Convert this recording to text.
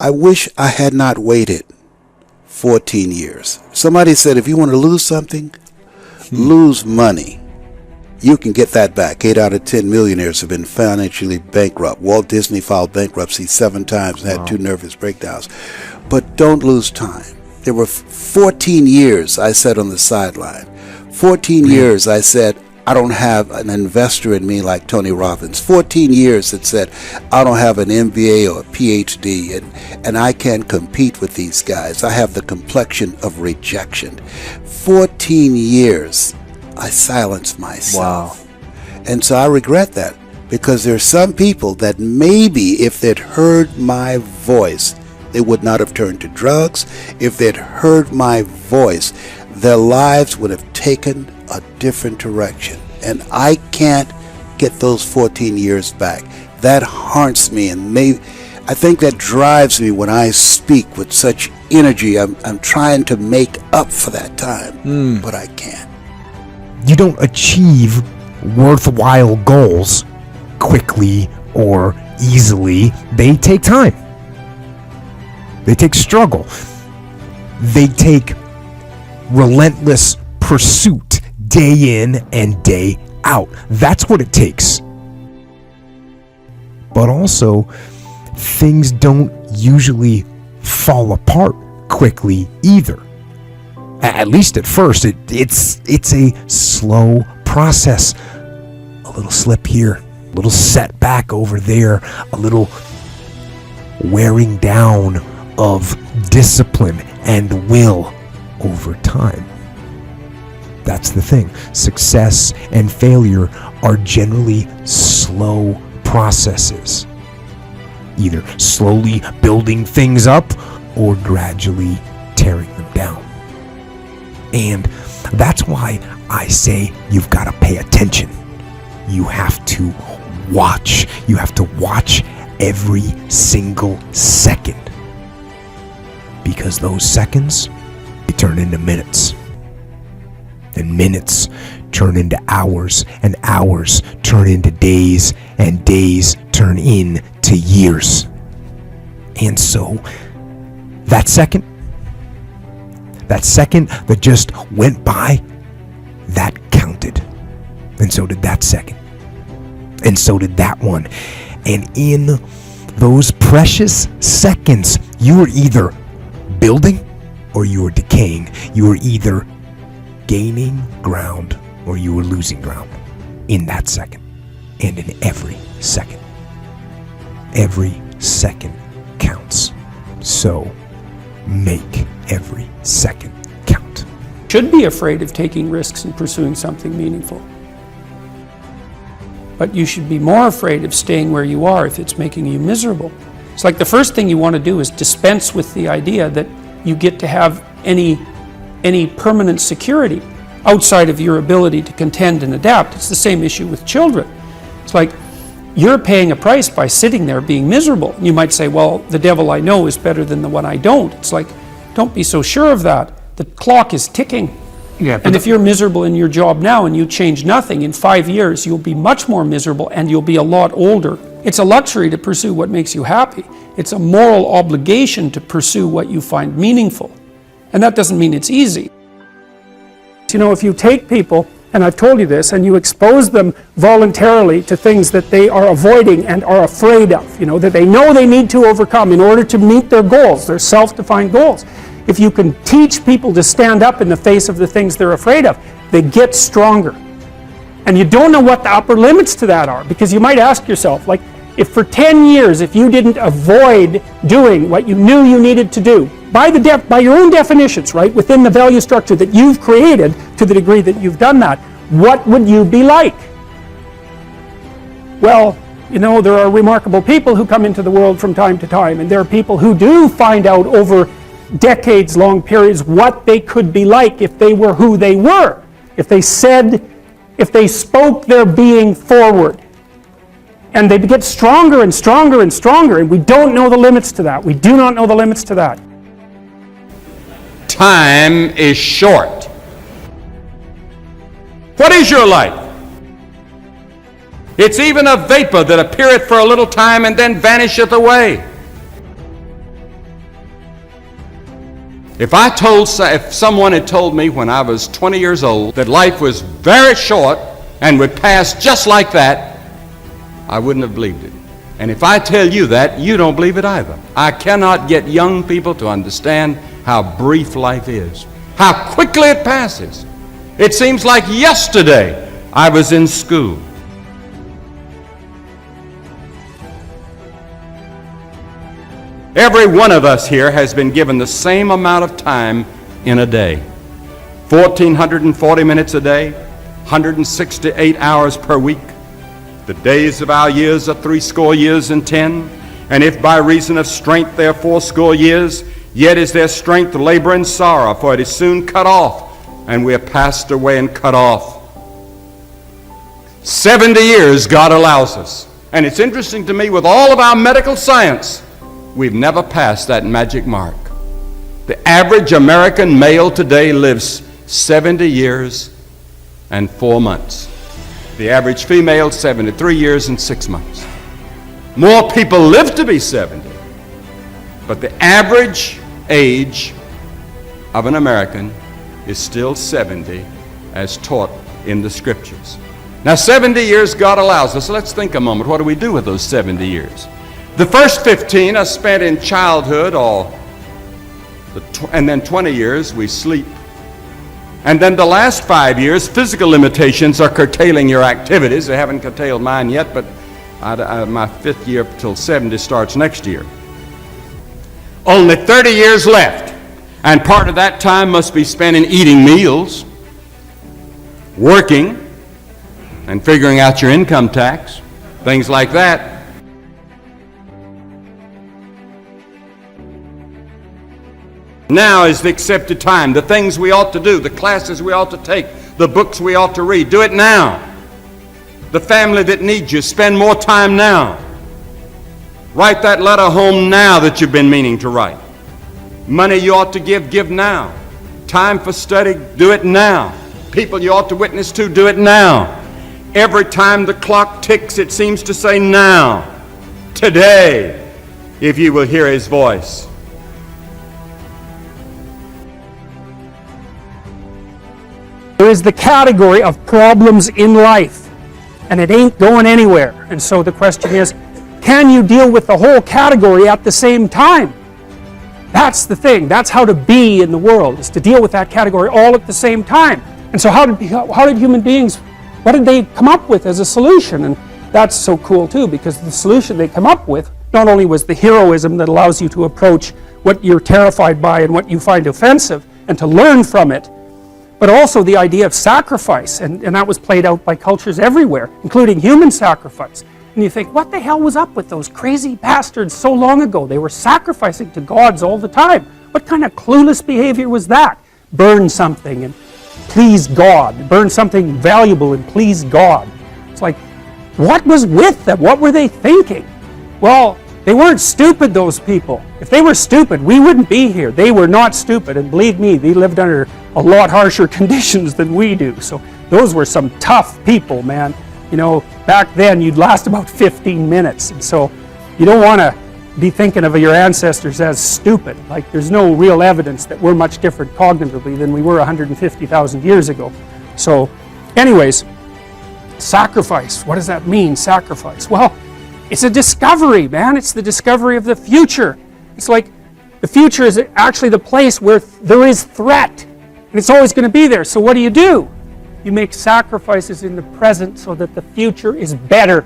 I wish I had not waited 14 years. Somebody said if you want to lose something, lose money. You can get that back. 8 out of 10 millionaires have been financially bankrupt. Walt Disney filed bankruptcy 7 times and had 2 nervous breakdowns. But don't lose time. There were 14 years I sat on the sideline. 14 years I said, I don't have an investor in me like Tony Robbins. 14 years that said, I don't have an MBA or a PhD, and I can't compete with these guys. I have the complexion of rejection. 14 years I silenced myself. Wow. And so I regret that, because there's some people that maybe if they'd heard my voice, they would not have turned to drugs. If they'd heard my voice, their lives would have taken a different direction. And I can't get those 14 years back. That haunts me, and I think that drives me when I speak with such energy. I'm trying to make up for that time, but I can't. You don't achieve worthwhile goals quickly or easily. They take time. They take struggle. They take relentless pursuit day in and day out. That's what it takes. But also, things don't usually fall apart quickly either. At least at first, it's a slow process. A little slip here, a little setback over there, a little wearing down of discipline and will over time. That's the thing. Success and failure are generally slow processes. Either slowly building things up or gradually tearing them down. And that's why I say you've got to pay attention. You have to watch. You have to watch every single second. Because those seconds, they turn into minutes. And minutes turn into hours, and hours turn into days, and days turn into years. And so, that second that just went by, that counted. And so did that second. And so did that one. And in those precious seconds, you were either building or you were decaying. You were either gaining ground or you were losing ground in that second, and in every second. Every second counts. So make every second count. Should be afraid of taking risks and pursuing something meaningful. But you should be more afraid of staying where you are if it's making you miserable. It's like the first thing you want to do is dispense with the idea that you get to have any permanent security outside of your ability to contend and adapt. It's the same issue with children. It's like you're paying a price by sitting there being miserable. You might say, well, the devil I know is better than the one I don't. It's like, don't be so sure of that. The clock is ticking. Yeah, and if you're miserable in your job now and you change nothing, in 5 years you'll be much more miserable and you'll be a lot older. It's a luxury to pursue what makes you happy. It's a moral obligation to pursue what you find meaningful. And that doesn't mean it's easy. You know, if you take people, and I've told you this, and you expose them voluntarily to things that they are avoiding and are afraid of, that they know they need to overcome in order to meet their goals, their self-defined goals. If you can teach people to stand up in the face of the things they're afraid of, they get stronger. And you don't know what the upper limits to that are, because you might ask yourself, like, if for 10 years, if you didn't avoid doing what you knew you needed to do, by your own definitions, right, within the value structure that you've created, to the degree that you've done that, what would you be like? Well, there are remarkable people who come into the world from time to time, and there are people who do find out over decades-long periods what they could be like if they were who they were, if they spoke their being forward. And they get stronger and stronger and stronger, and we don't know the limits to that. We do not know the limits to that. Time is short. What is your life? It's even a vapor that appeareth for a little time and then vanisheth away. If someone had told me when I was 20 years old that life was very short and would pass just like that, I wouldn't have believed it. And if I tell you that, you don't believe it either. I cannot get young people to understand how brief life is, how quickly it passes. It seems like yesterday I was in school. Every one of us here has been given the same amount of time in a day. 1,440 minutes a day, 168 hours per week. The days of our years are 80 years and 10. And if by reason of strength they are 80 years, yet is their strength labor and sorrow, for it is soon cut off, and we are passed away and cut off. 70 years God allows us. And it's interesting to me, with all of our medical science, we've never passed that magic mark. The average American male today lives 70 years and 4 months. The average female, 73 years and 6 months. More people live to be 70, but the average age of an American is still 70 as taught in the Scriptures. Now, 70 years God allows us. So let's think a moment. What do we do with those 70 years? The first 15 are spent in childhood, and then 20 years we sleep. And then the last 5 years, physical limitations are curtailing your activities. They haven't curtailed mine yet, but my 5th year till 70 starts next year. Only 30 years left, and part of that time must be spent in eating meals, working, and figuring out your income tax, things like that. Now is the accepted time. The things we ought to do, the classes we ought to take, the books we ought to read, do it now. The family that needs you, spend more time now. Write that letter home now that you've been meaning to write. Money you ought to give now. Time for study, do it now. People you ought to witness to, do it now. Every time the clock ticks, it seems to say now, today, if you will hear His voice. There is the category of problems in life, and it ain't going anywhere. And so the question is, can you deal with the whole category at the same time? That's the thing. That's how to be in the world, is to deal with that category all at the same time. And so how did human beings, what did they come up with as a solution? And that's so cool too, because the solution they come up with not only was the heroism that allows you to approach what you're terrified by and what you find offensive and to learn from it, but also the idea of sacrifice, and that was played out by cultures everywhere, including human sacrifice. And you think, what the hell was up with those crazy bastards so long ago? They were sacrificing to gods all the time. What kind of clueless behavior was that? Burn something and please God. Burn something valuable and please God. It's like, what was with them? What were they thinking? Well, they weren't stupid, those people. If they were stupid, we wouldn't be here. They were not stupid, and believe me, they lived under a lot harsher conditions than we do. So those were some tough people, man. You know, back then you'd last about 15 minutes. And so you don't want to be thinking of your ancestors as stupid. Like, there's no real evidence that we're much different cognitively than we were 150,000 years ago. So anyways, sacrifice. What does that mean, sacrifice? Well, it's a discovery, man. It's the discovery of the future. It's like the future is actually the place where there is threat. And it's always going to be there. So what do? You make sacrifices in the present so that the future is better.